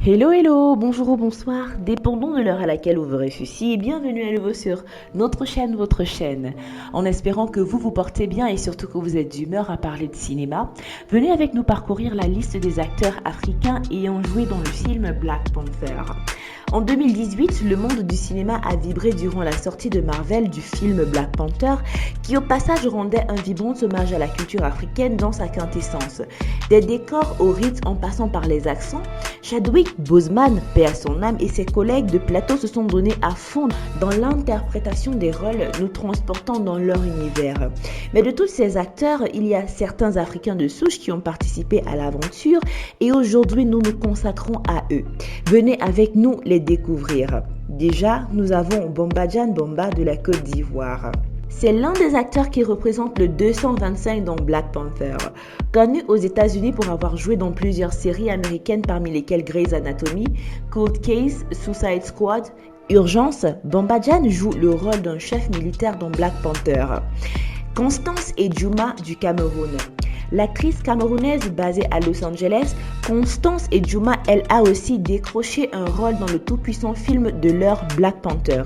Hello, hello, bonjour ou bonsoir, dépendant de l'heure à laquelle vous verrez ceci et bienvenue à nouveau sur notre chaîne, votre chaîne. En espérant que vous vous portez bien et surtout que vous êtes d'humeur à parler de cinéma, venez avec nous parcourir la liste des acteurs africains ayant joué dans le film Black Panther. En 2018, le monde du cinéma a vibré durant la sortie de Marvel du film Black Panther, qui au passage rendait un vibrant hommage à la culture africaine dans sa quintessence. Des décors au rythme en passant par les accents, Chadwick Boseman, paix à son âme, et ses collègues de plateau se sont donnés à fond dans l'interprétation des rôles, nous transportant dans leur univers. Mais de tous ces acteurs, il y a certains Africains de souche qui ont participé à l'aventure et aujourd'hui nous nous consacrons à eux. Venez avec nous les découvrir. Déjà, nous avons Bombadjan Bomba de la Côte d'Ivoire. C'est l'un des acteurs qui représente le 225 dans Black Panther. Connu aux États-Unis pour avoir joué dans plusieurs séries américaines parmi lesquelles Grey's Anatomy, Cold Case, Suicide Squad, Urgence, Bombadjan joue le rôle d'un chef militaire dans Black Panther. Constance Edjouma du Cameroun. L'actrice camerounaise basée à Los Angeles, Constance Edjouma, elle a aussi décroché un rôle dans le tout-puissant film de l'heure Black Panther.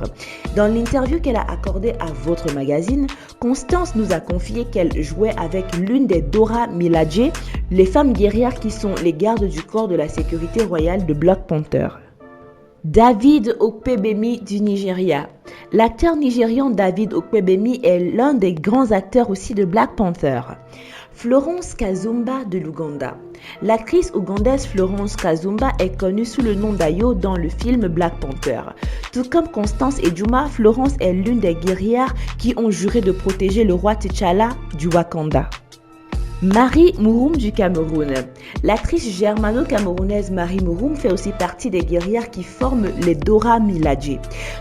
Dans l'interview qu'elle a accordée à votre magazine, Constance nous a confié qu'elle jouait avec l'une des Dora Milaje, les femmes guerrières qui sont les gardes du corps de la sécurité royale de Black Panther. David Okpebhemi du Nigeria. L'acteur nigérian David Okpebhemi est l'un des grands acteurs aussi de Black Panther. Florence Kazumba de l'Ouganda. L'actrice ougandaise Florence Kazumba est connue sous le nom d'Ayo dans le film Black Panther. Tout comme Constance Edjouma, Florence est l'une des guerrières qui ont juré de protéger le roi T'Challa du Wakanda. Marie Mouroum du Cameroun. L'actrice germano-camerounaise Marie Mouroum fait aussi partie des guerrières qui forment les Dora Milaje.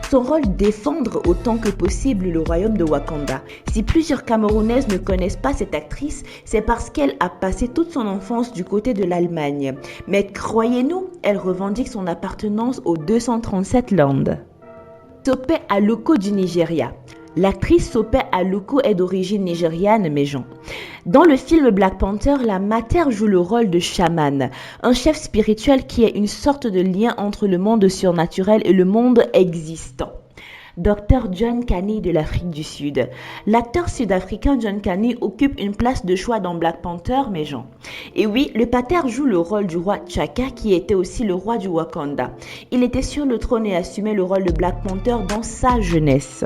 Son rôle, défendre autant que possible le royaume de Wakanda. Si plusieurs Camerounaises ne connaissent pas cette actrice, c'est parce qu'elle a passé toute son enfance du côté de l'Allemagne. Mais croyez-nous, elle revendique son appartenance aux 237 Landes. Tope Aluko du Nigeria. L'actrice Sope Aluko est d'origine nigériane, mes gens. Dans le film Black Panther, la mater joue le rôle de chaman, un chef spirituel qui est une sorte de lien entre le monde surnaturel et le monde existant. Dr John Kani de l'Afrique du Sud. L'acteur sud-africain John Kani occupe une place de choix dans Black Panther, mes gens. Et oui, le pater joue le rôle du roi T'Chaka qui était aussi le roi du Wakanda. Il était sur le trône et assumait le rôle de Black Panther dans sa jeunesse.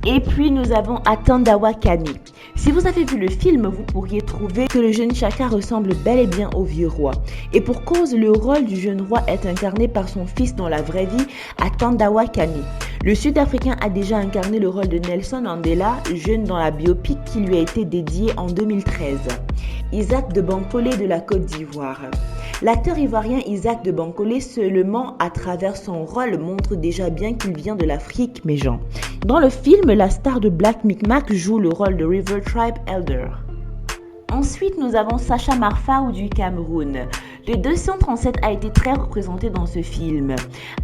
Et puis nous avons Atandawa Kani. Si vous avez vu le film, vous pourriez trouver que le jeune Chaka ressemble bel et bien au vieux roi. Et pour cause, le rôle du jeune roi est incarné par son fils dans la vraie vie, Atandawa Kani. Le Sud-Africain a déjà incarné le rôle de Nelson Mandela, jeune dans la biopic qui lui a été dédiée en 2013. Isaac de Bankole de la Côte d'Ivoire. L'acteur ivoirien Isaac de Bankole, seulement à travers son rôle, montre déjà bien qu'il vient de l'Afrique, mes gens. Dans le film, la star de Black Micmac joue le rôle de River Tribe Elder. Ensuite, nous avons Sacha Marfao du Cameroun. Le 237 a été très représenté dans ce film,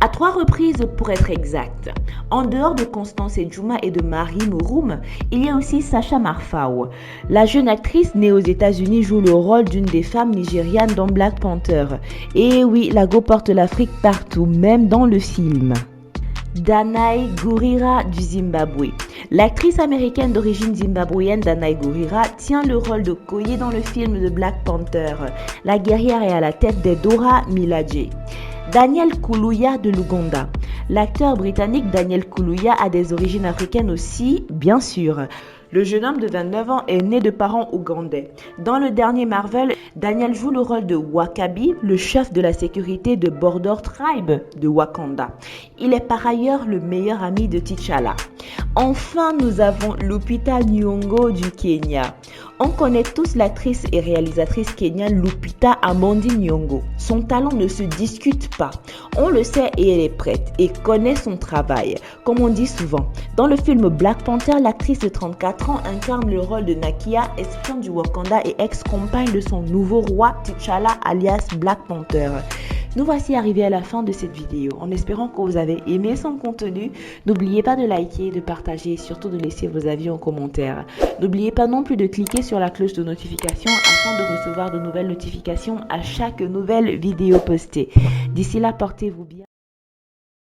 à 3 reprises pour être exact. En dehors de Constance Edjouma et de Marie Mouroum, il y a aussi Sacha Marfao. La jeune actrice née aux États-Unis joue le rôle d'une des femmes nigérianes dans Black Panther. Et oui, la go porte l'Afrique partout, même dans le film. Danai Gurira du Zimbabwe. L'actrice américaine d'origine zimbabwéenne Danai Gurira tient le rôle de Koye dans le film de Black Panther. La guerrière est à la tête des Dora Milaje. Daniel Kaluuya de l'Ouganda. L'acteur britannique Daniel Kaluuya a des origines africaines aussi, bien sûr. Le jeune homme de 29 ans est né de parents ougandais. Dans le dernier Marvel, Daniel joue le rôle de Wakabi, le chef de la sécurité de Border Tribe de Wakanda. Il est par ailleurs le meilleur ami de T'Challa. Enfin, nous avons Lupita Nyong'o du Kenya. On connaît tous l'actrice et réalisatrice kenyane Lupita Amandine Nyong'o. Son talent ne se discute pas. On le sait et elle est prête et connaît son travail. Comme on dit souvent, dans le film Black Panther, l'actrice de 34 ans incarne le rôle de Nakia, espion du Wakanda et ex-compagne de son nouveau roi T'Challa alias Black Panther. Nous voici arrivés à la fin de cette vidéo, en espérant que vous avez aimé son contenu. N'oubliez pas de liker, de partager et surtout de laisser vos avis en commentaire. N'oubliez pas non plus de cliquer sur la cloche de notification afin de recevoir de nouvelles notifications à chaque nouvelle vidéo postée. D'ici là, portez-vous bien.